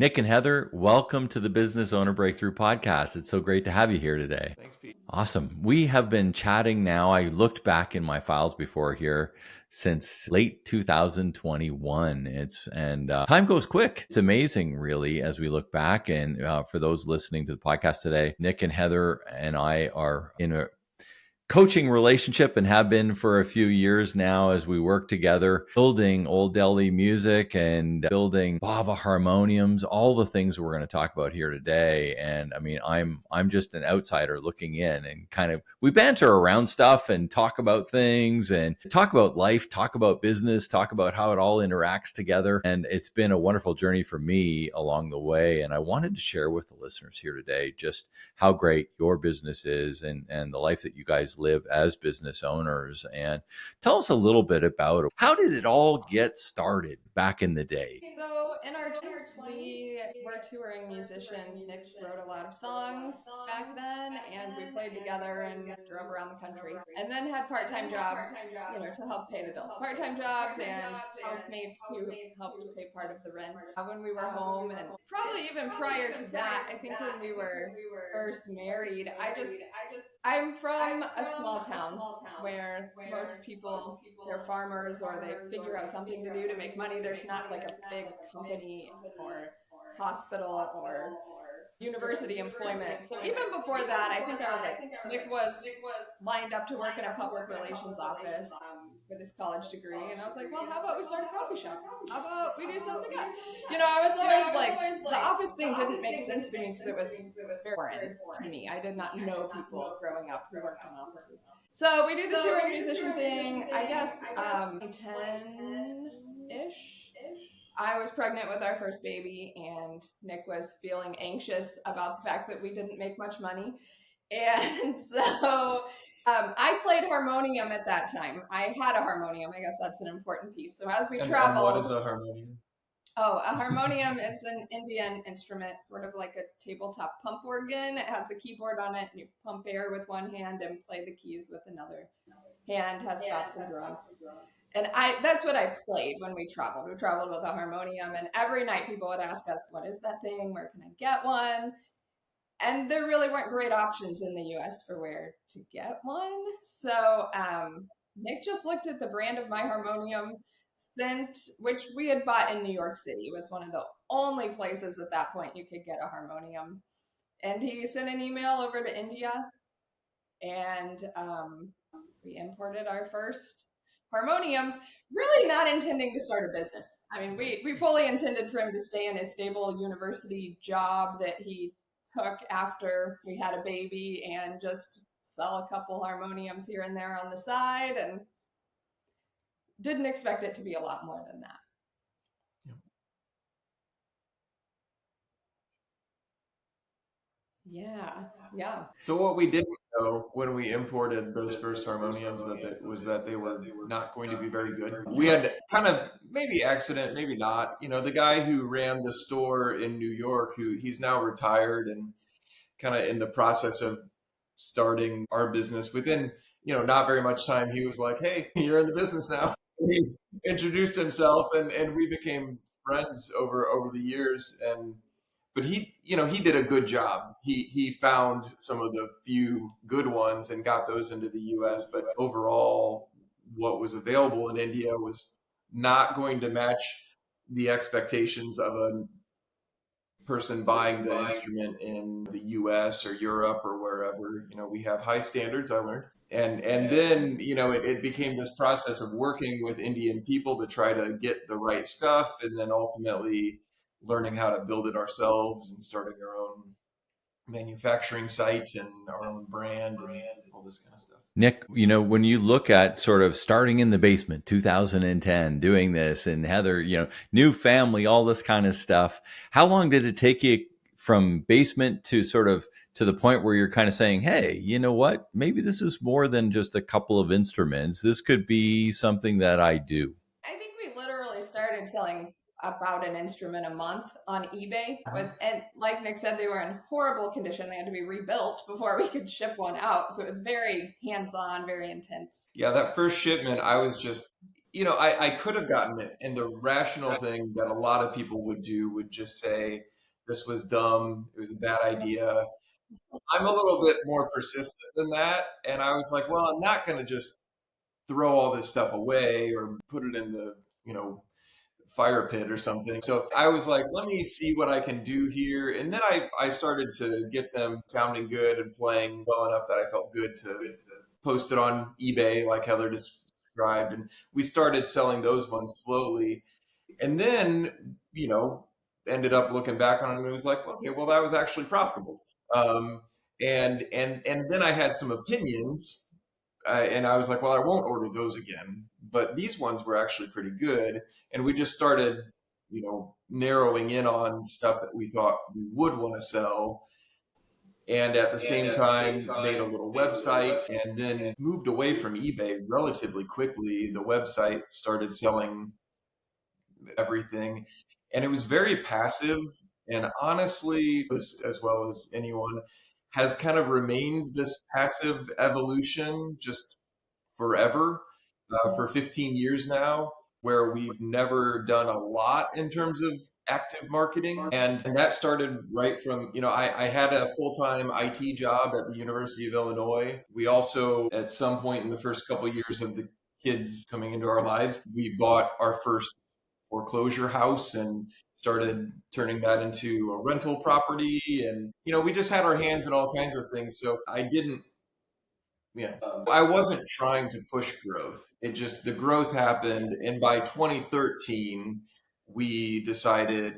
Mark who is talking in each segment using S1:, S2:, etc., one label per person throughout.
S1: Nick and Heather, welcome to the Business Owner Breakthrough Podcast. It's so great to have you here today.
S2: Thanks, Pete.
S1: Awesome. We have been chatting now. I looked back in my files before here since late 2021. Time goes quick. It's amazing, really, as we look back. And for those listening to the podcast today, Nick and Heather and I are in a coaching relationship and have been for a few years now as we work together building Old Delhi music and building Bhava Harmoniums, all the things we're going to talk about here today. And I mean, I'm just an outsider looking in and kind of we banter around stuff and talk about things and talk about life, talk about business, talk about how it all interacts together. And it's been a wonderful journey for me along the way. And I wanted to share with the listeners here today just how great your business is and the life that you guys live as business owners. And tell us a little bit about it. How did it all get started back in the day?
S3: So in our 20s, we were touring musicians. Nick wrote a lot of songs back then, and we played together and drove around the country. And then had part-time jobs, to help pay the bills. Part-time jobs and housemates who helped pay part of the rent when we were home. And probably even prior to that, I think when we were first married, I'm from a small town where most people, they're farmers or they figure out something to do to make money. There's not like a big company or hospital or university employment. So even before that, I think I was like, Nick was lined up to work in a public relations office with his college degree. And I was like, well, how about we start a coffee shop? How about we do something else? I was always like, the office thing didn't make sense to me because it was very foreign to me. I did not know people growing up who worked in offices. So we did the touring musician thing, I guess, 10-ish. I was pregnant with our first baby, and Nick was feeling anxious about the fact that we didn't make much money. And so I played harmonium at that time. I had a harmonium. I guess that's an important piece. So as we traveled...
S2: And what is a harmonium?
S3: Oh, a harmonium is an Indian instrument, sort of like a tabletop pump organ. It has a keyboard on it, and you pump air with one hand and play the keys with another hand, has stops and drums. And that's what I played when we traveled. We traveled with a harmonium, and every night people would ask us, what is that thing? Where can I get one? And there really weren't great options in the US for where to get one. So Nick just looked at the brand of my harmonium, which we had bought in New York City. It was one of the only places at that point you could get a harmonium. And he sent an email over to India, and we imported our first harmoniums, really not intending to start a business. I mean, we fully intended for him to stay in his stable university job that he took after we had a baby and just sell a couple harmoniums here and there on the side, and didn't expect it to be a lot more than that. Yeah.
S2: So what we didn't know when we imported those first harmoniums was that they were not going to be very good. We had kind of maybe accident, maybe not. The guy who ran the store in New York, he's now retired and kind of in the process of starting our business. Within not very much time, he was like, "Hey, you're in the business now." He introduced himself, and we became friends over the years. But he did a good job. He found some of the few good ones and got those into the U.S. But overall, what was available in India was not going to match the expectations of a person buying the instrument in the U.S. or Europe or wherever. We have high standards, I learned. And then, it became this process of working with Indian people to try to get the right stuff, and then ultimately learning how to build it ourselves and starting our own manufacturing site and our own brand and all this kind of stuff.
S1: Nick, when you look at sort of starting in the basement, 2010, doing this, and Heather, new family, all this kind of stuff, how long did it take you from basement to sort of to the point where you're kind of saying, hey, you know what? Maybe this is more than just a couple of instruments. This could be something that I do.
S3: I think we literally started selling about an instrument a month on eBay. And like Nick said, they were in horrible condition. They had to be rebuilt before we could ship one out. So it was very hands-on, very intense.
S2: Yeah, that first shipment, I was just, I could have gotten it. And the rational thing that a lot of people would do would just say, this was dumb. It was a bad idea. I'm a little bit more persistent than that. And I was like, well, I'm not going to just throw all this stuff away or put it in the, fire pit or something. So I was like, let me see what I can do here. And then I started to get them sounding good and playing well enough that I felt good to post it on eBay, like Heather described. And we started selling those ones slowly. And then, ended up looking back on it and it was like, okay, well, that was actually profitable. And then I had some opinions, and I was like, well, I won't order those again. But these ones were actually pretty good, and we just started, narrowing in on stuff that we thought we would want to sell. And at the same time, made a little website and then moved away from eBay relatively quickly. The website started selling everything, and it was very passive. And honestly, as well as anyone, has kind of remained this passive evolution just forever, for 15 years now, where we've never done a lot in terms of active marketing. And that started right from, I had a full-time IT job at the University of Illinois. We also, at some point in the first couple of years of the kids coming into our lives, we bought our first foreclosure house and started turning that into a rental property. And, we just had our hands in all kinds of things. So yeah, I wasn't trying to push growth. It just, the growth happened. And by 2013, we decided,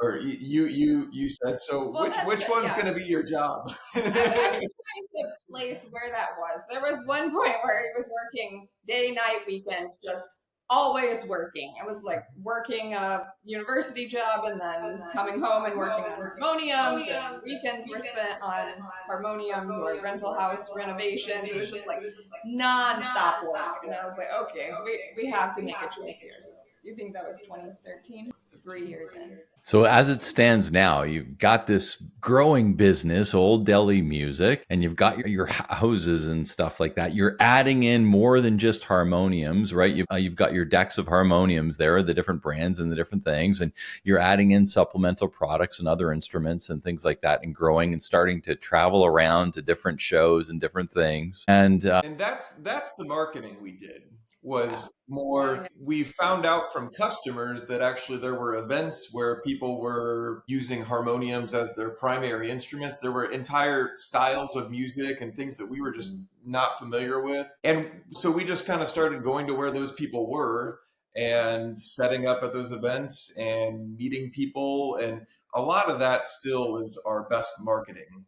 S2: or you said, so
S3: Well,
S2: which one's
S3: yeah.
S2: going to be your job?
S3: I was trying to place where that was. There was one point where he was working day, night, weekend, just always working. It was like working a university job and then coming home and working on harmoniums, and weekends were spent on harmoniums or rental house renovations. It was just like non-stop work. And I was like, okay, we have to make a choice here. So you think that was 2013? 3 years in.
S1: So as it stands now, you've got this growing business, Old Delhi Music, and you've got your houses and stuff like that. You're adding in more than just harmoniums, right? You've got your decks of harmoniums there, the different brands and the different things, and you're adding in supplemental products and other instruments and things like that, and growing and starting to travel around to different shows and different things. And
S2: that's the marketing we did. Was more, we found out from customers that actually there were events where people were using harmoniums as their primary instruments. There were entire styles of music and things that we were just not familiar with. And so we just kind of started going to where those people were and setting up at those events and meeting people. And a lot of that still is our best marketing.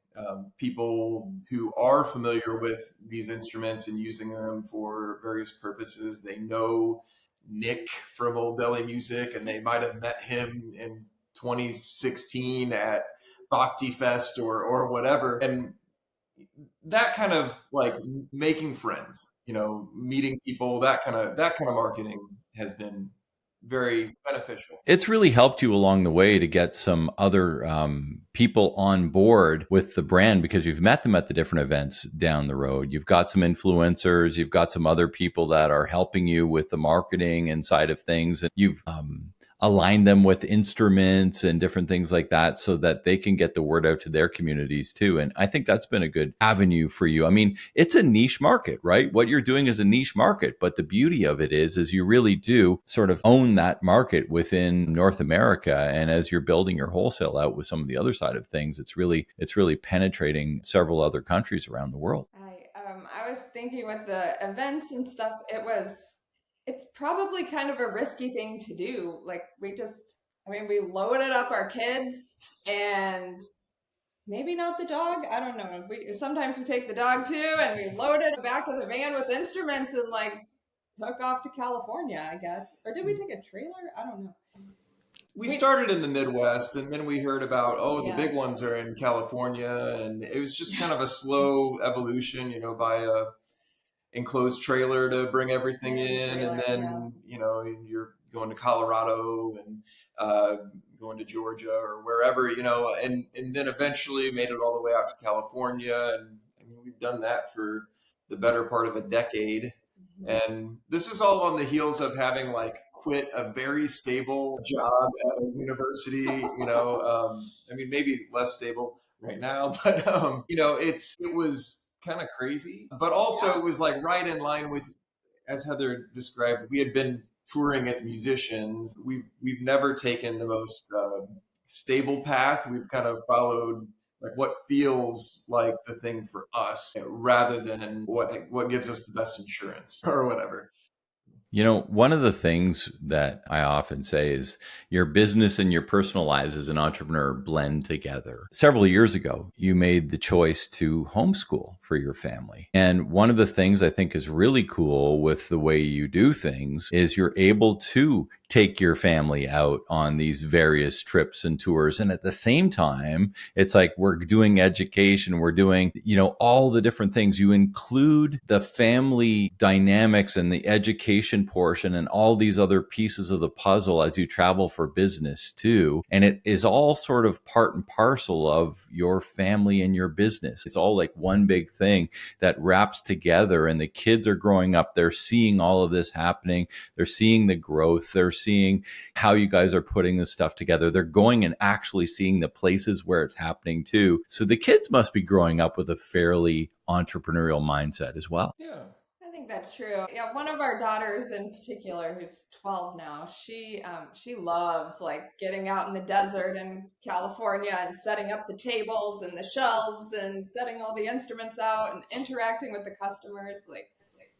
S2: People who are familiar with these instruments and using them for various purposes, they know Nick from Old Delhi Music, and they might have met him in 2016 at Bhakti Fest or whatever. And that kind of like making friends, meeting people, that kind of marketing has been very beneficial.
S1: it's really helped you along the way to get some other people on board with the brand because you've met them at the different events down the road. You've got some influencers, you've got some other people that are helping you with the marketing and side of things. And you've align them with instruments and different things like that so that they can get the word out to their communities too. And I think that's been a good avenue for you. I mean, it's a niche market, right? What you're doing is a niche market, but the beauty of it is you really do sort of own that market within North America. And as you're building your wholesale out with some of the other side of things, it's really penetrating several other countries around the world.
S3: I was thinking with the events and stuff, it's probably kind of a risky thing to do. Like we loaded up our kids and maybe not the dog. I don't know. Sometimes we take the dog too, and we loaded the back of the van with instruments and like took off to California, I guess. Or did we take a trailer? I don't know.
S2: We started in the Midwest, and then we heard about, the big ones are in California, and it was just kind of a slow evolution, buy a enclosed trailer to bring everything in, and then you're going to Colorado and going to Georgia or wherever, and then eventually made it all the way out to California, and I mean, we've done that for the better part of a decade. And this is all on the heels of having like quit a very stable job at a university, I mean, maybe less stable right now, but it was kind of crazy, but also it was like right in line with, as Heather described, we had been touring as musicians. We've never taken the most stable path. We've kind of followed like what feels like the thing for us rather than what gives us the best insurance or whatever.
S1: One of the things that I often say is your business and your personal lives as an entrepreneur blend together. Several years ago, you made the choice to homeschool for your family. And one of the things I think is really cool with the way you do things is you're able to take your family out on these various trips and tours. And at the same time, it's like we're doing education, we're doing, all the different things. You include the family dynamics and the education portion and all these other pieces of the puzzle as you travel for business too. And it is all sort of part and parcel of your family and your business. It's all like one big thing that wraps together, and the kids are growing up. They're seeing all of this happening. They're seeing the growth. They're seeing how you guys are putting this stuff together. They're going and actually seeing the places where it's happening too. So the kids must be growing up with a fairly entrepreneurial mindset as well.
S2: Yeah.
S3: I think that's true. Yeah, one of our daughters in particular, who's 12 now, she loves like getting out in the desert in California and setting up the tables and the shelves and setting all the instruments out and interacting with the customers. Like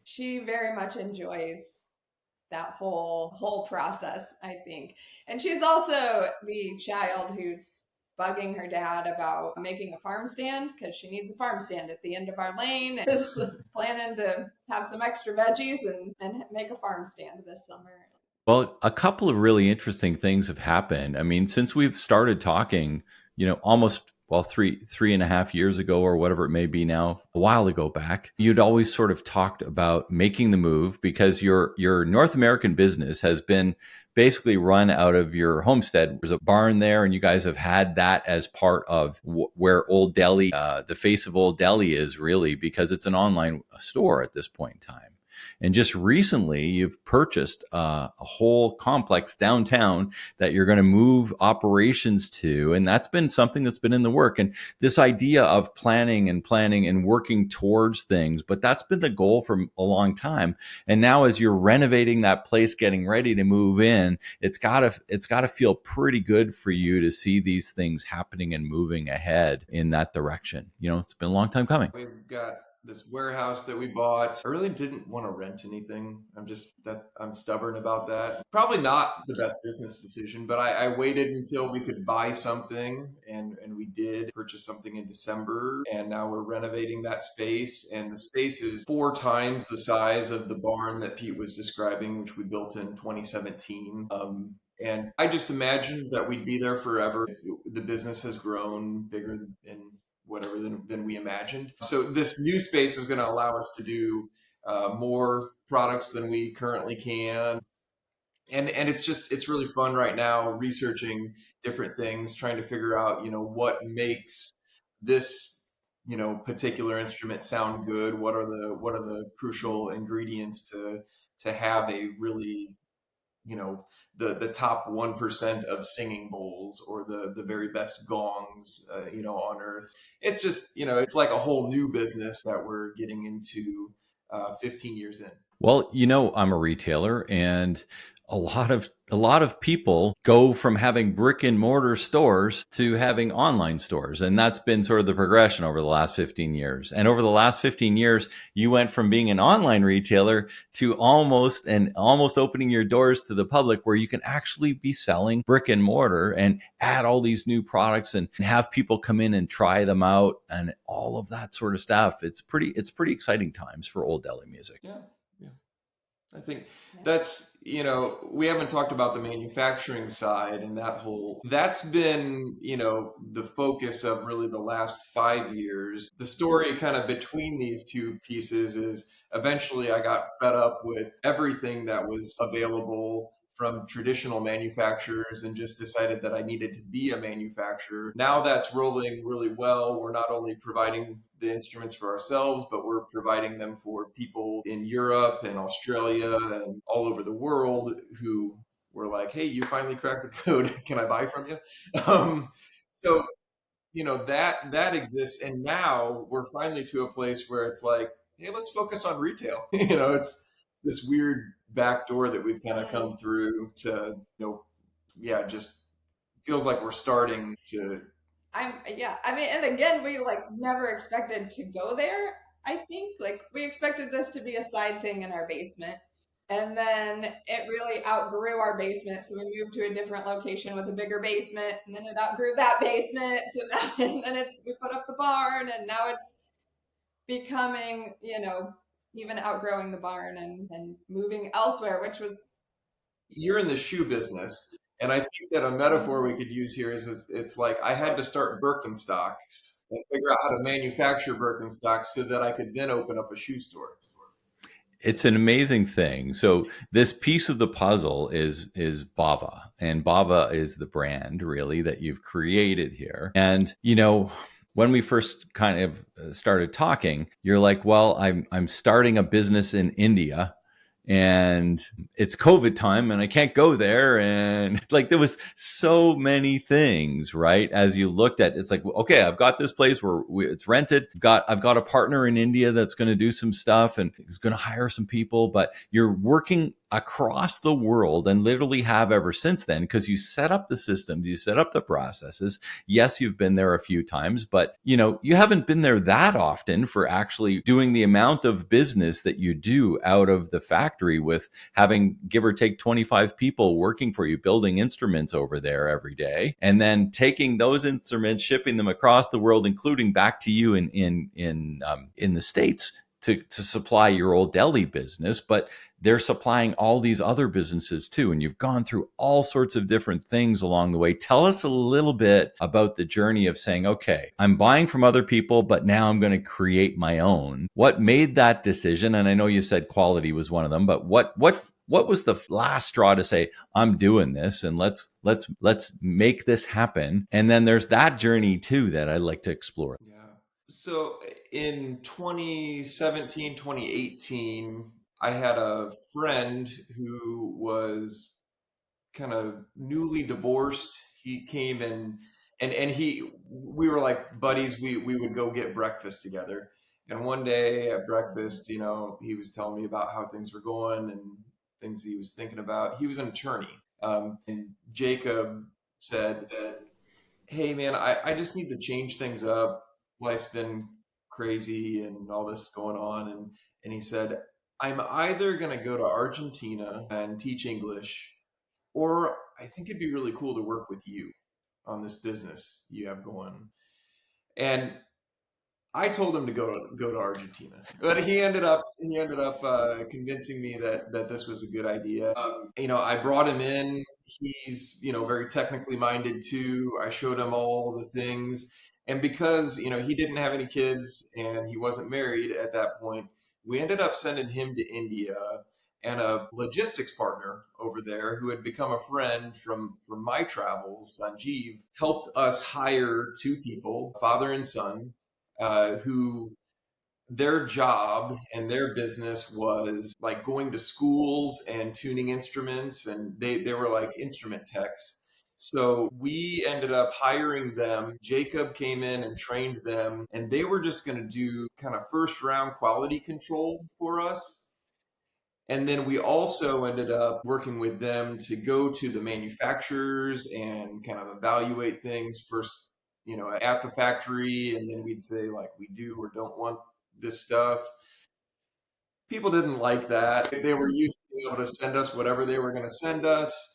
S3: she very much enjoys that whole process, I think. And she's also the child who's bugging her dad about making a farm stand because she needs a farm stand at the end of our lane. And is planning to have some extra veggies and make a farm stand this summer.
S1: Well, a couple of really interesting things have happened. I mean, since we've started talking, almost three and a half years ago or whatever it may be now, a while ago back, you'd always sort of talked about making the move because your North American business has been basically run out of your homestead. There's a barn there, and you guys have had that as part of where Old Delhi, the face of Old Delhi is really, because it's an online store at this point in time. And just recently, you've purchased a whole complex downtown that you're going to move operations to. And that's been something that's been in the work. And this idea of planning and working towards things, but that's been the goal for a long time. And now as you're renovating that place, getting ready to move in, it's gotta feel pretty good for you to see these things happening and moving ahead in that direction. It's been a long time coming.
S2: We've got this warehouse that we bought. I really didn't want to rent anything. I'm stubborn about that. Probably not the best business decision, but I waited until we could buy something, and we did purchase something in December, and now we're renovating that space, and the space is 4 times the size of the barn that Pete was describing, which we built in 2017. And I just imagined that we'd be there forever. The business has grown bigger and whatever than we imagined. So this new space is going to allow us to do more products than we currently can. And it's really fun right now researching different things, trying to figure out, what makes this, particular instrument sound good. What are the crucial ingredients to have a really, the top 1% of singing bowls or the very best gongs, on earth. It's just, it's like a whole new business that we're getting into 15 years in.
S1: Well, I'm a retailer, and a lot of people go from having brick and mortar stores to having online stores. And that's been sort of the progression over the last 15 years. And over the last 15 years, you went from being an online retailer to almost opening your doors to the public, where you can actually be selling brick and mortar and add all these new products and have people come in and try them out and all of that sort of stuff. It's pretty exciting times for Old Delhi music.
S2: Yeah. I think that's, we haven't talked about the manufacturing side and that's been, the focus of really the last 5 years. The story kind of between these two pieces is eventually I got fed up with everything that was available from traditional manufacturers and just decided that I needed to be a manufacturer. Now that's rolling really well. We're not only providing the instruments for ourselves, but we're providing them for people in Europe and Australia and all over the world who were like, hey, you finally cracked the code. Can I buy from you? So that exists, and now we're finally to a place where it's like, hey, let's focus on retail. It's this weird back door that we've kind of come through to, yeah, just feels like we're starting to.
S3: I mean, and again, we like never expected to go there. I think like we expected this to be a side thing in our basement. And then it really outgrew our basement. So we moved to a different location with a bigger basement. And then it outgrew that basement. So now, and then we put up the barn, and now it's becoming, even outgrowing the barn and moving elsewhere, which was.
S2: You're in the shoe business. And I think that a metaphor we could use here is it's like I had to start Birkenstocks and figure out how to manufacture Birkenstocks so that I could then open up a shoe store.
S1: It's an amazing thing. So this piece of the puzzle is Bhava, and Bhava is the brand really that you've created here. And when we first kind of started talking, you're like, well, I'm starting a business in India, and it's COVID time and I can't go there. And like, there was so many things, right? As you looked at, it's like, okay, I've got this place where it's rented. I've got a partner in India that's going to do some stuff and is going to hire some people, but you're working across the world and literally have ever since then, because you set up the systems, you set up the processes. Yes, you've been there a few times, but you haven't been there that often for actually doing the amount of business that you do out of the factory, with having give or take 25 people working for you, building instruments over there every day, and then taking those instruments, shipping them across the world, including back to you in the States to supply your old deli business. But they're supplying all these other businesses too. And you've gone through all sorts of different things along the way. Tell us a little bit about the journey of saying, okay, I'm buying from other people, but now I'm going to create my own. What made that decision? And I know you said quality was one of them, but what was the last straw to say, I'm doing this and let's make this happen? And then there's that journey too that I'd like to explore.
S2: Yeah. So in 2017, 2018, I had a friend who was kind of newly divorced. He came in and we were like buddies. We would go get breakfast together. And one day at breakfast, he was telling me about how things were going and things he was thinking about. He was an attorney. And Jacob said, hey man, I just need to change things up. Life's been crazy and all this going on. And he said, I'm either going to go to Argentina and teach English, or I think it'd be really cool to work with you on this business you have going. And I told him to go to Argentina, but he ended up convincing me that this was a good idea. I brought him in. He's very technically minded too. I showed him all the things, and because he didn't have any kids and he wasn't married at that point, we ended up sending him to India. And a logistics partner over there who had become a friend from my travels, Sanjeev, helped us hire two people, father and son, who their job and their business was like going to schools and tuning instruments, and they were like instrument techs. So we ended up hiring them. Jacob came in and trained them, and they were just going to do kind of first round quality control for us. And then we also ended up working with them to go to the manufacturers and kind of evaluate things first, at the factory. And then we'd say, like, we do or don't want this stuff. People didn't like that. They were used to being able to send us whatever they were going to send us.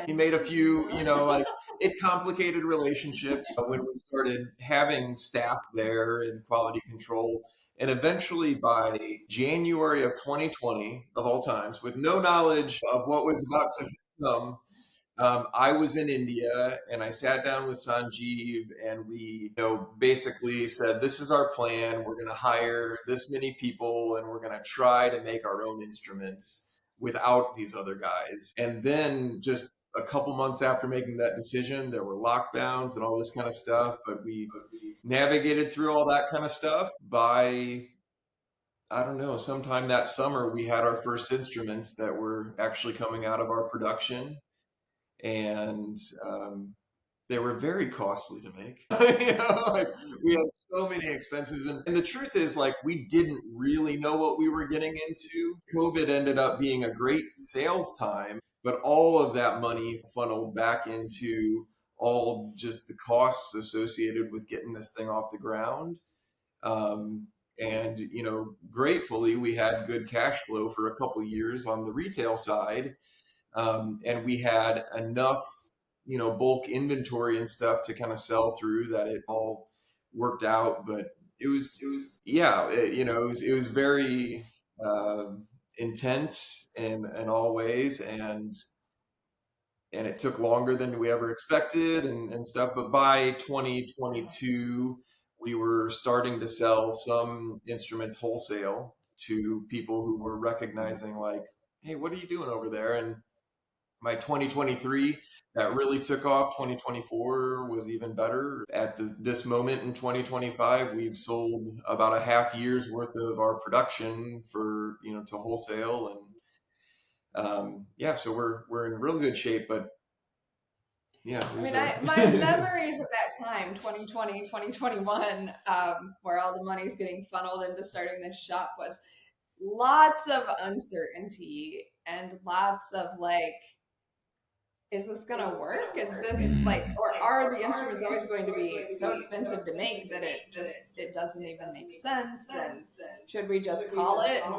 S2: He made a few, like it complicated relationships when we started having staff there in quality control. And eventually by January of 2020, of all times, with no knowledge of what was about to come, I was in India and I sat down with Sanjeev and we, basically said, this is our plan. We're going to hire this many people and we're going to try to make our own instruments. without these other guys. And then just a couple months after making that decision, there were lockdowns and all this kind of stuff, but we navigated through all that kind of stuff. By, I don't know, sometime that summer, we had our first instruments that were actually coming out of our production. And they were very costly to make. Like, we had so many expenses. And the truth is, like, we didn't really know what we were getting into. COVID ended up being a great sales time, but all of that money funneled back into all just the costs associated with getting this thing off the ground. And, gratefully, we had good cash flow for a couple years on the retail side. And we had enough bulk inventory and stuff to kind of sell through that it all worked out. But yeah, it was very intense in all ways, and it took longer than we ever expected and stuff. But by 2022, we were starting to sell some instruments wholesale to people who were recognizing, like, hey, what are you doing over there? And by 2023, that really took off. 2024 was even better. At this moment in 2025, we've sold about a half year's worth of our production for, to wholesale. And yeah, so we're in real good shape. But yeah,
S3: my memories of that time, 2020, 2021, where all the money's getting funneled into starting this shop, was lots of uncertainty and lots of like, is this going to work? Is this like, or are the instruments always going to be so expensive to make that it doesn't even make sense? And should we just call it and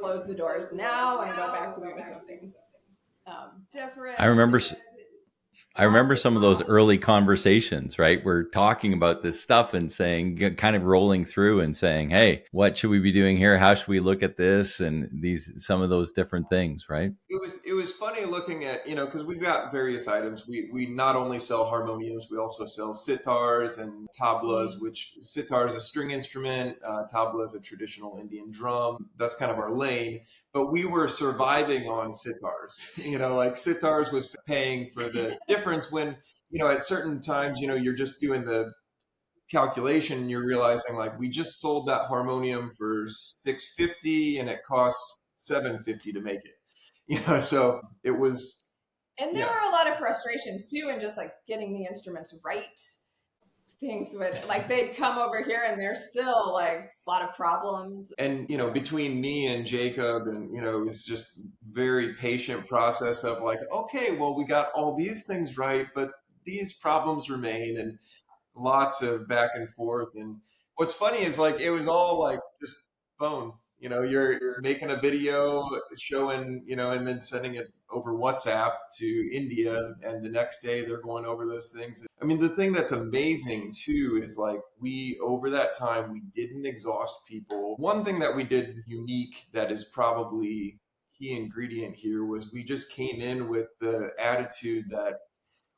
S3: close the doors now and go back to doing something different?
S1: I remember some of those early conversations, right? We're talking about this stuff and saying, kind of rolling through and saying, hey, what should we be doing here? How should we look at this? And some of those different things, right?
S2: It was funny looking at, because we've got various items. We not only sell harmoniums, we also sell sitars and tablas, which sitar is a string instrument. Tabla is a traditional Indian drum. That's kind of our lane. But we were surviving on sitars. Like sitars was paying for the difference when, at certain times, you're just doing the calculation and you're realizing, like, we just sold that harmonium for $650 and it costs $750 to make it. So it was.
S3: And there were a lot of frustrations too in just like getting the instruments right. Things would, like, they'd come over here and there's still like a lot of problems.
S2: And between me and Jacob, and it was just very patient process of like, okay, well, we got all these things right, but these problems remain, and lots of back and forth. And what's funny is, like, it was all like just phone. You're making a video showing, and then sending it over WhatsApp to India, and the next day they're going over those things. I mean, the thing that's amazing too is, like, over that time, we didn't exhaust people. One thing that we did unique that is probably key ingredient here was we just came in with the attitude that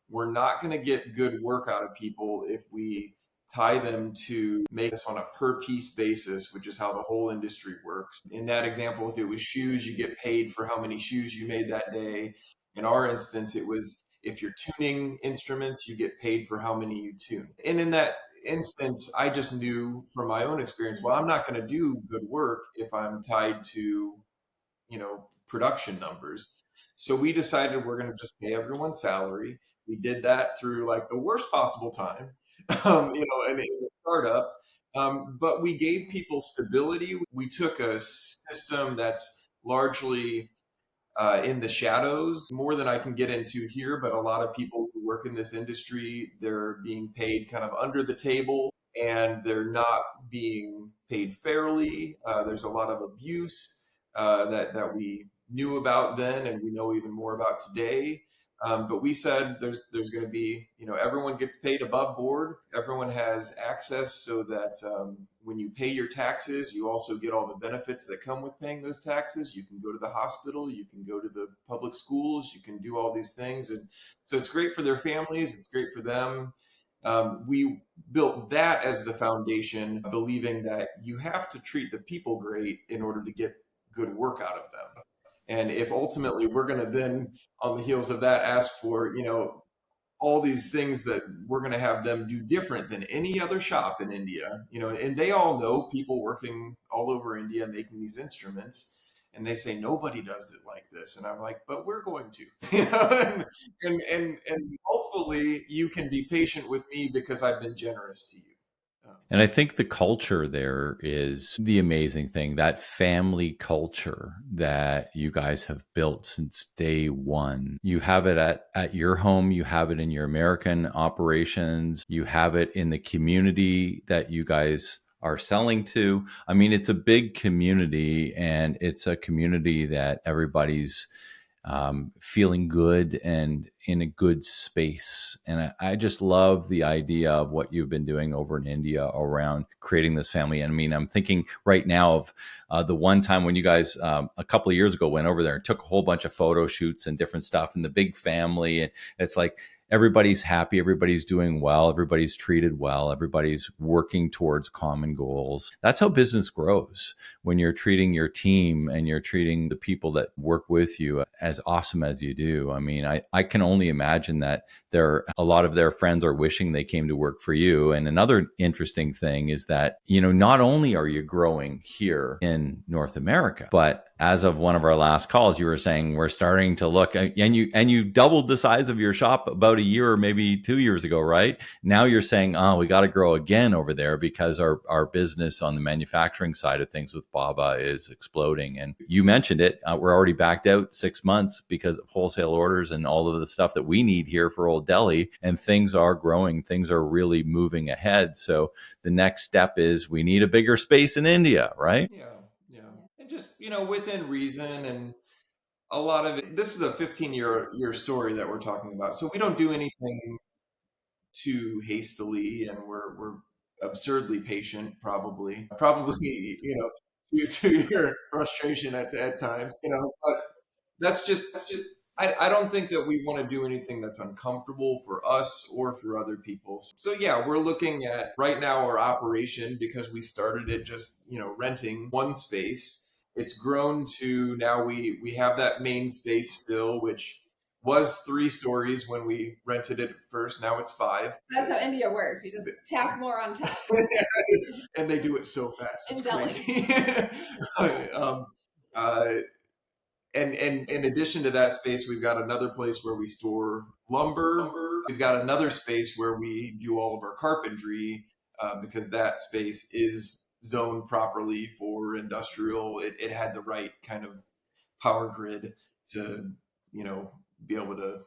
S2: we're not going to get good work out of people if we tie them to make this on a per piece basis, which is how the whole industry works. In that example, if it was shoes, you get paid for how many shoes you made that day. In our instance, it was, if you're tuning instruments, you get paid for how many you tune. And in that instance, I just knew from my own experience, well, I'm not going to do good work if I'm tied to, production numbers. So we decided we're going to just pay everyone's salary. We did that through, like, the worst possible time, and in the startup. But we gave people stability. We took a system that's largely in the shadows, more than I can get into here, but a lot of people who work in this industry, they're being paid kind of under the table, and they're not being paid fairly. There's a lot of abuse that we knew about then, and we know even more about today. But we said there's going to be, everyone gets paid above board. Everyone has access so that when you pay your taxes, you also get all the benefits that come with paying those taxes. You can go to the hospital, you can go to the public schools, you can do all these things. And so it's great for their families, it's great for them. We built that as the foundation, believing that you have to treat the people great in order to get good work out of them. And if ultimately we're going to then, on the heels of that, ask for, all these things that we're going to have them do different than any other shop in India, and they all know people working all over India making these instruments. And they say nobody does it like this, and I'm like, but we're going to, and hopefully you can be patient with me because I've been generous to you.
S1: And I think the culture there is the amazing thing, that family culture that you guys have built since day one. You have it at your home, you have it in your American operations, you have it in the community that you guys are selling to. I mean, it's a big community, and it's a community that everybody's feeling good and in a good space. And I just love the idea of what you've been doing over in India around creating this family. And I mean, I'm thinking right now of the one time when you guys a couple of years ago went over there and took a whole bunch of photo shoots and different stuff, and the big family. And it's like, everybody's happy, everybody's doing well, everybody's treated well, everybody's working towards common goals. That's how business grows, when you're treating your team and you're treating the people that work with you as awesome as you do. I mean, I can only imagine that a lot of their friends are wishing they came to work for you. And another interesting thing is that, not only are you growing here in North America, but as of one of our last calls, you were saying we're starting to look, and you doubled the size of your shop about a year or maybe 2 years ago, right? Now you're saying, we got to grow again over there because our business on the manufacturing side of things with Bhava is exploding. And you mentioned it, we're already backed out 6 months because of wholesale orders and all of the stuff that we need here for Old Delhi. And things are growing, things are really moving ahead. So the next step is we need a bigger space in India, right?
S2: Yeah. And just, within reason. And a lot of it, this is a 15-year story that we're talking about. So we don't do anything too hastily, and we're absurdly patient, probably, to your frustration at times, but that's just, I don't think that we want to do anything that's uncomfortable for us or for other people. So yeah, we're looking at right now our operation, because we started it just, renting one space. It's grown to now we have that main space still, which was 3 stories when we rented it first. Now it's 5.
S3: That's how India works. You just tack more on top.
S2: And they do it so fast. It's
S3: In Delhi.
S2: crazy. And in addition to that space, we've got another place where we store lumber. We've got another space where we do all of our carpentry, because that space is zoned properly for industrial. It had the right kind of power grid to, be able to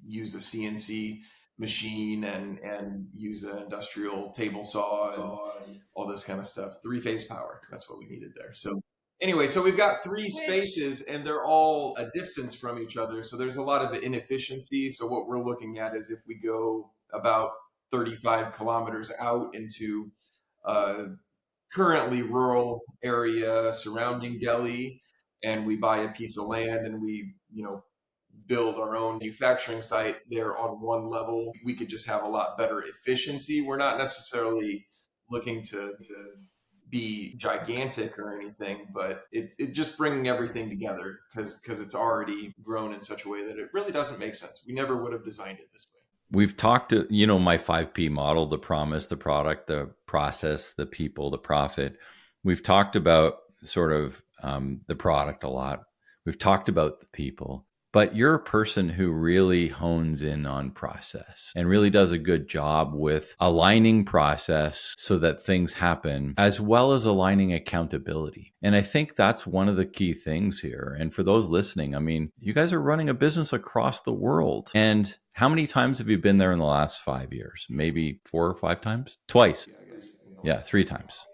S2: use a CNC machine and use an industrial table saw and all this kind of stuff. 3-phase power. That's what we needed there. So anyway, so we've got 3 spaces, and they're all a distance from each other. So there's a lot of inefficiency. So what we're looking at is if we go about 35 kilometers out into a currently rural area surrounding Delhi, and we buy a piece of land and we, build our own manufacturing site there on one level, we could just have a lot better efficiency. We're not necessarily looking to be gigantic or anything, but it just bringing everything together because it's already grown in such a way that it really doesn't make sense. We never would have designed it this way.
S1: We've talked to, my 5P model, the promise, the product, the process, the people, the profit. We've talked about sort of the product a lot. We've talked about the people. But you're a person who really hones in on process and really does a good job with aligning process so that things happen, as well as aligning accountability. And I think that's one of the key things here. And for those listening, I mean, you guys are running a business across the world. And how many times have you been there in the last 5 years? Maybe 4 or 5 times? Twice.
S2: Yeah, I guess.
S1: Yeah, 3 times.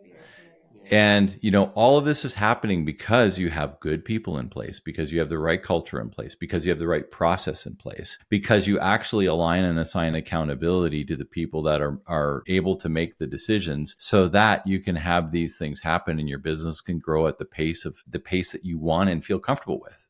S1: And, all of this is happening because you have good people in place, because you have the right culture in place, because you have the right process in place, because you actually align and assign accountability to the people that are able to make the decisions so that you can have these things happen and your business can grow at the pace that you want and feel comfortable with.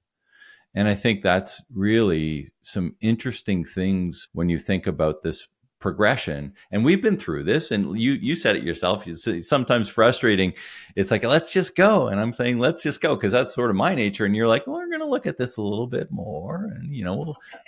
S1: And I think that's really some interesting things when you think about this progression. And we've been through this, and you said it yourself. It's sometimes frustrating. It's like, let's just go. And I'm saying, let's just go, because that's sort of my nature. And you're like, well, we're going to look at this a little bit more,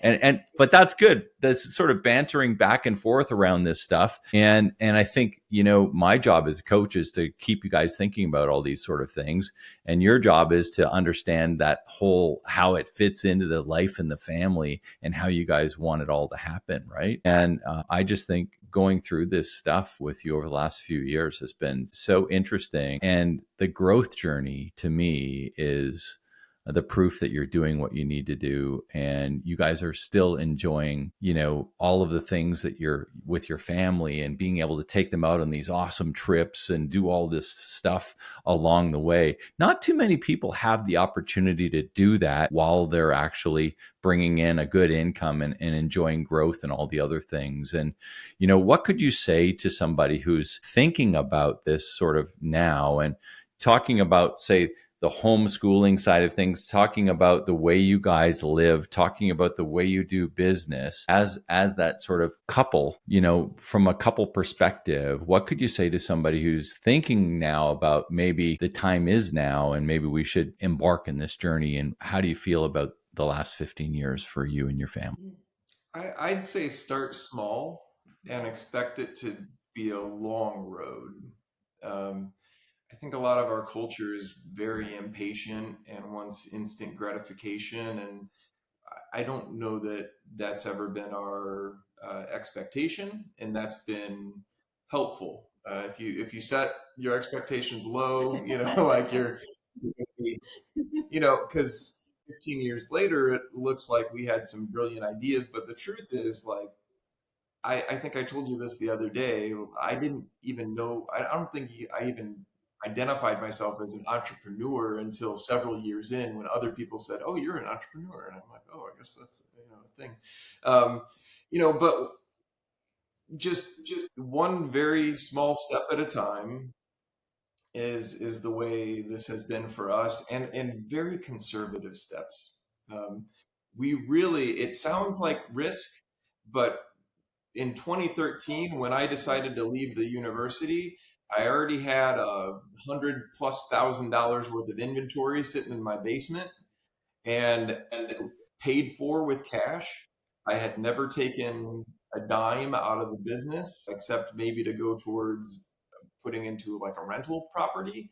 S1: and but that's good. That's sort of bantering back and forth around this stuff, and I think my job as a coach is to keep you guys thinking about all these sort of things, and your job is to understand that whole how it fits into the life and the family, and how you guys want it all to happen, right? And I just think going through this stuff with you over the last few years has been so interesting. And the growth journey to me is the proof that you're doing what you need to do, and you guys are still enjoying all of the things that you're with your family, and being able to take them out on these awesome trips and do all this stuff along the way. Not too many people have the opportunity to do that while they're actually bringing in a good income and enjoying growth and all the other things. And what could you say to somebody who's thinking about this sort of now, and talking about, say, the homeschooling side of things, talking about the way you guys live, talking about the way you do business as that sort of couple, from a couple perspective? What could you say to somebody who's thinking now about maybe the time is now and maybe we should embark in this journey? And how do you feel about the last 15 years for you and your family?
S2: I'd say start small and expect it to be a long road. I think a lot of our culture is very impatient and wants instant gratification, and I don't know that that's ever been our expectation, and that's been helpful. If you set your expectations low, like because 15 years later, it looks like we had some brilliant ideas, but the truth is, like, I think I told you this the other day. I didn't even know. I don't think I even identified myself as an entrepreneur until several years in, when other people said, "Oh, you're an entrepreneur," and I'm like, "Oh, I guess that's a thing." Um, but just one very small step at a time is the way this has been for us, and very conservative steps. Um, we really, it sounds like risk, but in 2013, when I decided to leave the university, I already had $100,000+ worth of inventory sitting in my basement, and paid for with cash. I had never taken a dime out of the business, except maybe to go towards putting into like a rental property.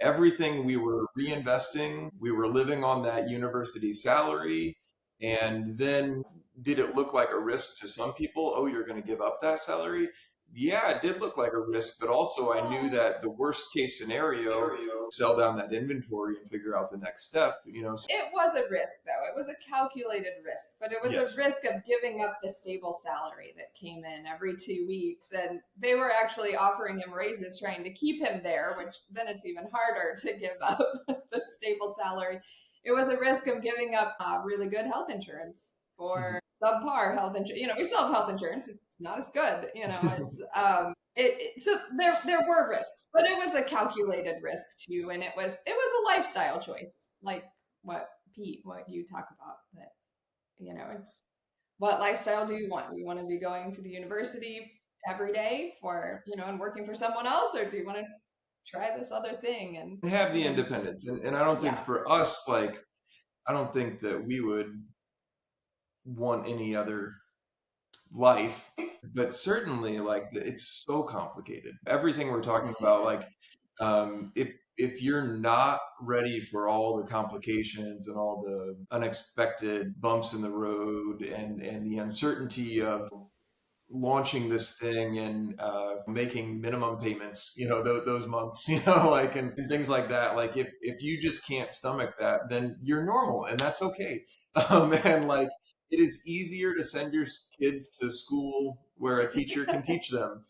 S2: Everything we were reinvesting, we were living on that university salary. And then, did it look like a risk to some people? Oh, you're going to give up that salary? Yeah, it did look like a risk, but also I knew that the worst case scenario, sell down that inventory and figure out the next step.
S3: It was a risk, though. It was a calculated risk, but it was
S2: Yes.
S3: a risk of giving up the stable salary that came in every 2 weeks. And they were actually offering him raises, trying to keep him there, which then it's even harder to give up the stable salary. It was a risk of giving up really good health insurance for subpar health insurance. We still have health insurance. It's not as good. It's so there were risks, but it was a calculated risk too, and it was a lifestyle choice, like what you talk about. That it's what lifestyle do you want? Do you want to be going to the university every day for and working for someone else, or do you want to try this other thing and
S2: have the independence? And I don't think for us, like, I don't think that we would want any other life, but certainly, like, it's so complicated, everything we're talking about. Like, if you're not ready for all the complications and all the unexpected bumps in the road, and the uncertainty of launching this thing, and making minimum payments, those months, like, and things like that. Like, if you just can't stomach that, then you're normal, and that's okay. And, like, it is easier to send your kids to school where a teacher can teach them.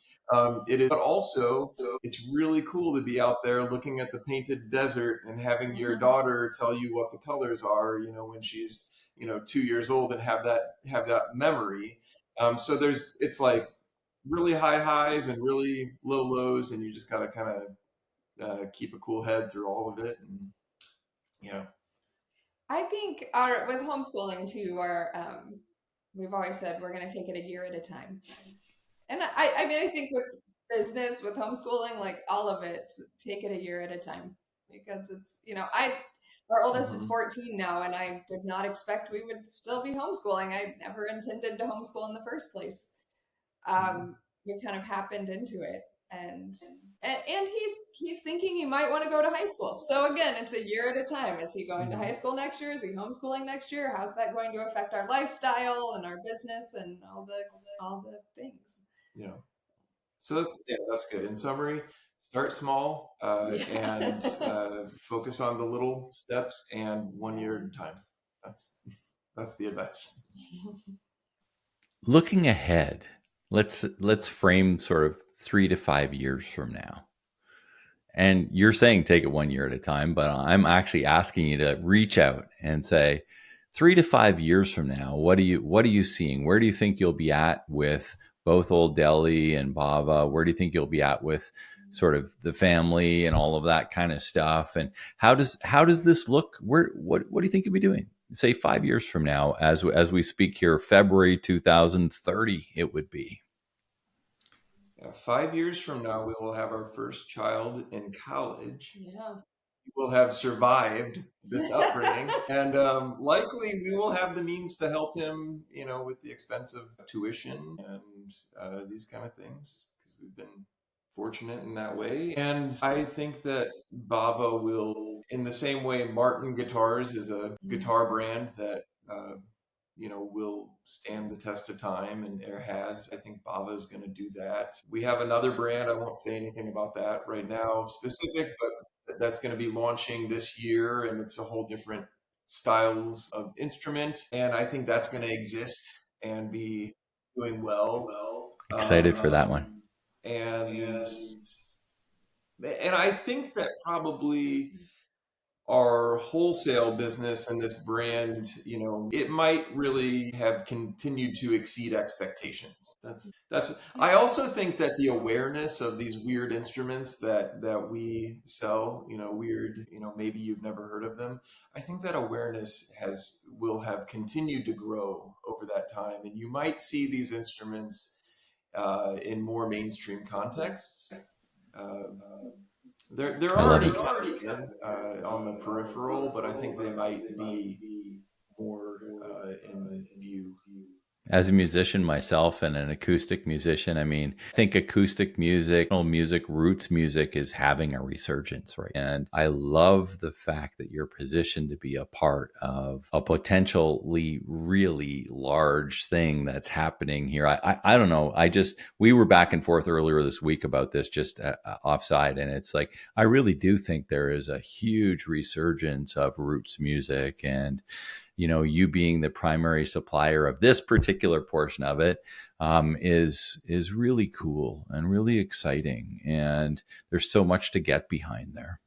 S2: It is, but also it's really cool to be out there looking at the painted desert and having your daughter tell you what the colors are, when she's 2 years old, and have that memory. So it's like really high highs and really low lows, and you just gotta kind of keep a cool head through all of it. And
S3: I think with homeschooling too, we've always said we're going to take it a year at a time. And I mean, I think with business, with homeschooling, like all of it, take it a year at a time, because it's, our oldest is 14 now, and I did not expect we would still be homeschooling. I never intended to homeschool in the first place. We kind of happened into it, and he's thinking he might want to go to high school. So again, it's a year at a time. Is he going to high school next year? Is he homeschooling next year? How's that going to affect our lifestyle and our business and all the things?
S2: Yeah. So that's good. In summary, start small and focus on the little steps and 1 year at a time. That's the advice.
S1: Looking ahead, let's frame sort of 3 to 5 years from now. And you're saying take it 1 year at a time, but I'm actually asking you to reach out and say 3 to 5 years from now, what are you seeing? Where do you think you'll be at with both Old Delhi and Bhava? Where do you think you'll be at with sort of the family and all of that kind of stuff? And how does this look? What do you think you'll be doing? Say 5 years from now, as we speak here, February 2030, it would be.
S2: 5 years from now, we will have our first child in college.
S3: Yeah.
S2: We will have survived this upbringing, and likely we will have the means to help him, with the expensive tuition and these kind of things, because we've been fortunate in that way. And I think that Bhava will, in the same way Martin Guitars is a guitar brand that will stand the test of time and has. I think Bhava is going to do that. We have another brand. I won't say anything about that right now specific, but that's going to be launching this year, and it's a whole different styles of instrument. And I think that's going to exist and be doing well.
S1: Excited for that one.
S2: And I think that probably our wholesale business and this brand, it might really have continued to exceed expectations. I also think that the awareness of these weird instruments that we sell, weird, maybe you've never heard of them. I think that awareness will have continued to grow over that time. And you might see these instruments in more mainstream contexts. They're already kind of on the peripheral, but I think they might be more in view.
S1: As a musician myself and an acoustic musician, I think acoustic music, roots music is having a resurgence, right? And I love the fact that you're positioned to be a part of a potentially really large thing that's happening here. I don't know. We were back and forth earlier this week about this just offside. And it's like, I really do think there is a huge resurgence of roots music, and you being the primary supplier of this particular portion of it is really cool and really exciting. And there's so much to get behind there.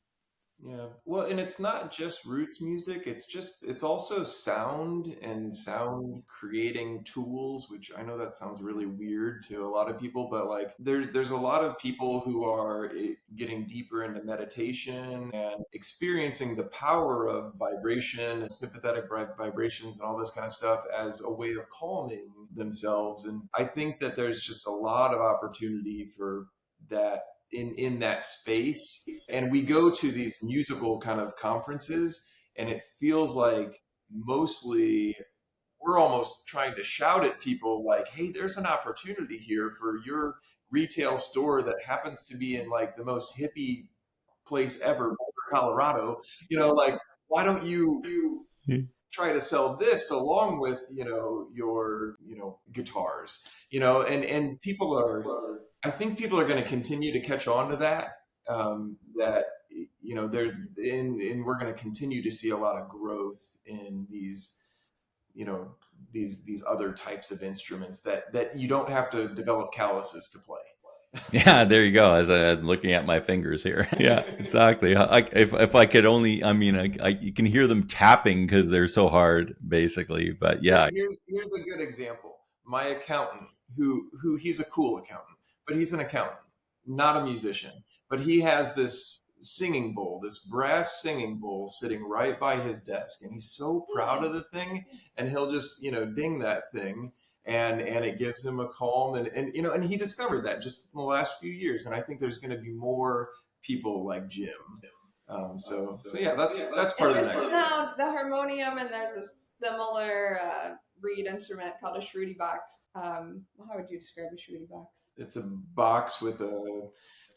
S2: Yeah. Well, and it's not just roots music. It's also sound and sound creating tools, which I know that sounds really weird to a lot of people, but like there's a lot of people who are getting deeper into meditation and experiencing the power of vibration and sympathetic vibrations and all this kind of stuff as a way of calming themselves. And I think that there's just a lot of opportunity for that in that space. And we go to these musical kind of conferences, and it feels like mostly we're almost trying to shout at people like, hey, there's an opportunity here for your retail store that happens to be in like the most hippie place ever, Boulder, Colorado. Like, why don't you try to sell this along with your guitars, and people are, I think people are going to continue to catch on to that, they're and we're going to continue to see a lot of growth in these these other types of instruments that you don't have to develop calluses to play.
S1: Yeah, there you go. As I'm looking at my fingers here. Yeah, exactly. If I could only, you can hear them tapping because they're so hard, basically. But yeah.
S2: Here's a good example. My accountant, who he's a cool accountant, but he's an accountant, not a musician. But he has this singing bowl, this brass singing bowl sitting right by his desk, and he's so proud of the thing, and he'll just ding that thing. And it gives him a calm, and he discovered that just in the last few years. And I think there's going to be more people like Jim So yeah, that's part of the
S3: And
S2: next.
S3: the sound, the harmonium, and there's a similar reed instrument called a shruti box. How would you describe a shruti box?
S2: It's a box with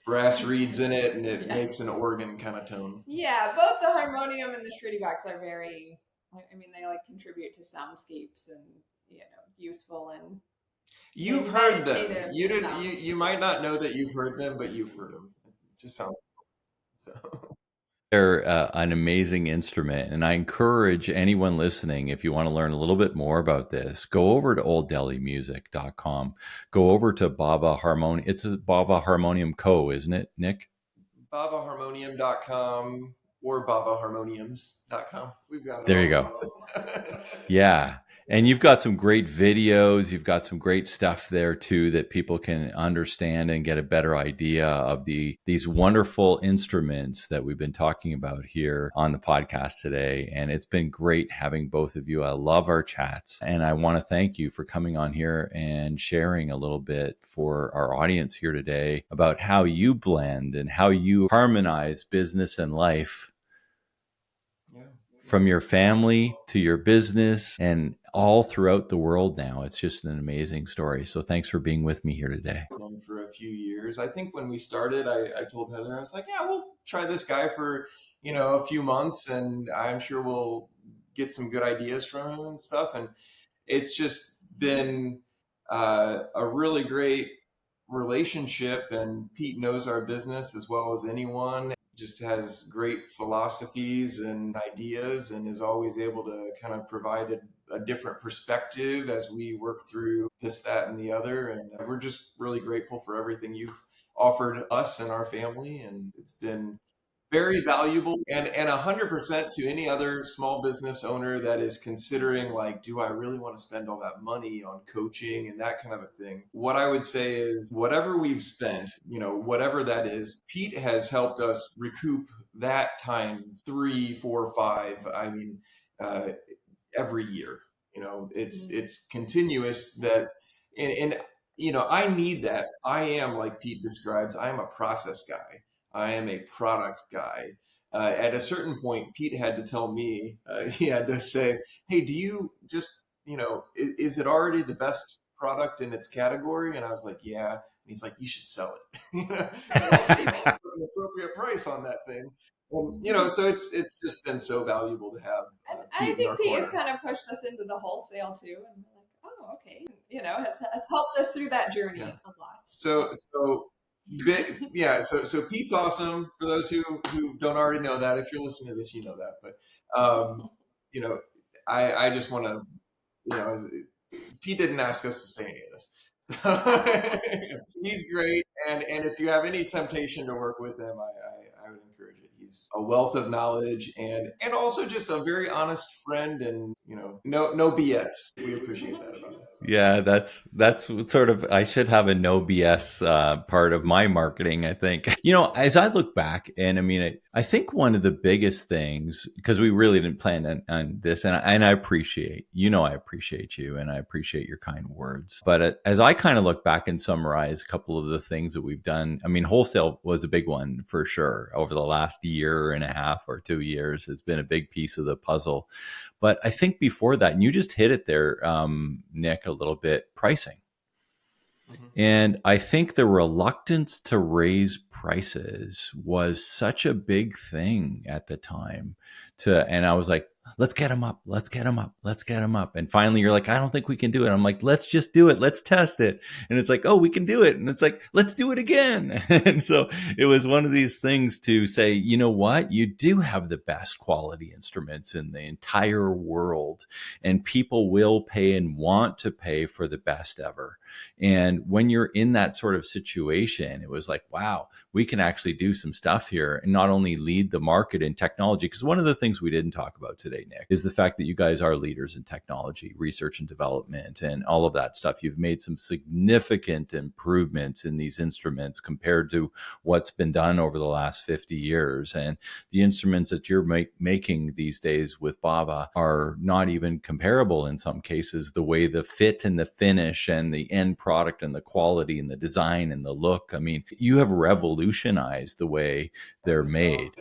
S2: brass reeds in it, and it makes an organ kind of tone.
S3: Yeah, both the harmonium and the shruti box are very. I mean, they like contribute to soundscapes and useful and.
S2: You've heard them. You might not know that you've heard them, but you've heard them. It just sounds. So.
S1: They're an amazing instrument. And I encourage anyone listening, if you want to learn a little bit more about this, go over to olddelhimusic.com. Go over to Bhava Harmonium. It's a Bhava Harmonium Co., isn't it, Nick?
S2: BhavaHarmonium.com or BhavaHarmoniums.com. We've got it.
S1: There you go. Yeah. And you've got some great videos. You've got some great stuff there too that people can understand and get a better idea of these wonderful instruments that we've been talking about here on the podcast today. And it's been great having both of you. I love our chats, and I want to thank you for coming on here and sharing a little bit for our audience here today about how you blend and how you harmonize business and life. From your family to your business and all throughout the world now. It's just an amazing story. So thanks for being with me here today.
S2: For a few years. I think when we started, I told Heather, I was like, yeah, we'll try this guy for, a few months, and I'm sure we'll get some good ideas from him and stuff. And it's just been a really great relationship, and Pete knows our business as well as anyone. Just has great philosophies and ideas, and is always able to kind of provide a different perspective as we work through this, that, and the other. And we're just really grateful for everything you've offered us and our family. And it's been very valuable, and 100% to any other small business owner that is considering, like, do I really want to spend all that money on coaching and that kind of a thing? What I would say is, whatever we've spent, whatever that is, Pete has helped us recoup that times 3, 4, 5. I mean, every year, it's continuous that, and I need that. I am, like Pete describes, I am a process guy. I am a product guy. At a certain point, Pete had to tell me, he had to say, hey, do you just, is it already the best product in its category? And I was like, yeah. And he's like, you should sell it. Put an appropriate price on that thing. And, so it's just been so valuable to have.
S3: I think Pete has kind of pushed us into the wholesale too. And we're like, oh, okay. Has helped us through that journey a lot.
S2: So Pete's awesome. For those who don't already know that, if you're listening to this, you know that. But I just want to, Pete didn't ask us to say any of this. He's great, and if you have any temptation to work with him, I would encourage it. He's a wealth of knowledge, and also just a very honest friend, and no BS. We appreciate that about him.
S1: Yeah, that's sort of, I should have a no BS part of my marketing, I think. As I look back, and I mean, I think one of the biggest things, because we really didn't plan on this, and I appreciate, I appreciate you, and I appreciate your kind words. But as I kind of look back and summarize a couple of the things that we've done, I mean, wholesale was a big one for sure. Over the last year and a half or 2 years, it's been a big piece of the puzzle. But I think before that, and you just hit it there, Nick, a little bit, pricing. Mm-hmm. And I think the reluctance to raise prices was such a big thing at the time. And I was like, let's get them up. Let's get them up. Let's get them up. And finally, you're like, I don't think we can do it. I'm like, let's just do it. Let's test it. And it's like, oh, we can do it. And it's like, let's do it again. And so it was one of these things to say, you know what? You do have the best quality instruments in the entire world, and people will pay and want to pay for the best ever. And when you're in that sort of situation, it was like, wow, we can actually do some stuff here and not only lead the market in technology. Because one of the things we didn't talk about today, Nick, is the fact that you guys are leaders in technology, research and development, and all of that stuff. You've made some significant improvements in these instruments compared to what's been done over the last 50 years. And the instruments that you're making these days with Bhava are not even comparable in some cases, the way the fit and the finish and the end product and the quality and the design and the look. I mean, you have revolutionized the way they're made.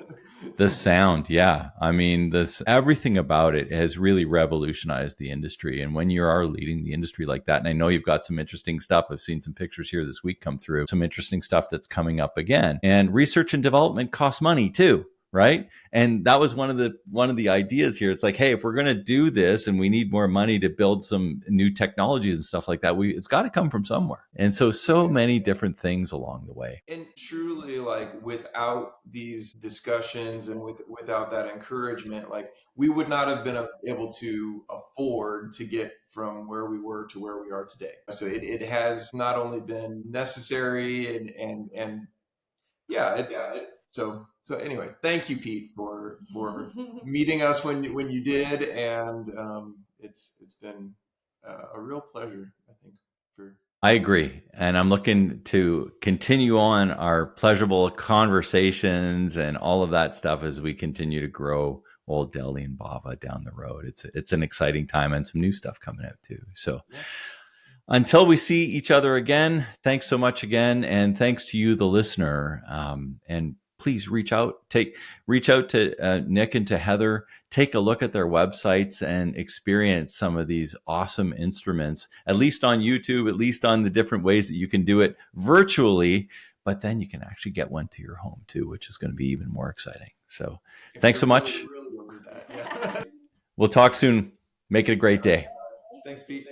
S1: The sound, yeah. I mean, this everything about it has really revolutionized the industry. And when you are leading the industry like that, and I know you've got some interesting stuff. I've seen some pictures here this week come through, some interesting stuff that's coming up again. And research and development costs money too, right? And that was one of the ideas here. It's like, hey, if we're going to do this and we need more money to build some new technologies and stuff like that, it's got to come from somewhere. And so many different things along the way.
S2: And truly, like, without these discussions and without that encouragement, like, we would not have been able to afford to get from where we were to where we are today. So it has not only been necessary and yeah, so anyway, thank you, Pete, for meeting us when you did, and it's been a real pleasure, I think, for.
S1: I agree. And I'm looking to continue on our pleasurable conversations and all of that stuff as we continue to grow Old Delhi and Bhava down the road. It's an exciting time and some new stuff coming out too. So
S2: Yeah.
S1: Until we see each other again, thanks so much again. And thanks to you, the listener. And please reach out to Nick and to Heather. Take a look at their websites and experience some of these awesome instruments, at least on YouTube, at least on the different ways that you can do it virtually. But then you can actually get one to your home too, which is going to be even more exciting. So thanks so much.
S2: Really will do that. Yeah.
S1: We'll talk soon. Make it a great day.
S2: Thanks, Pete.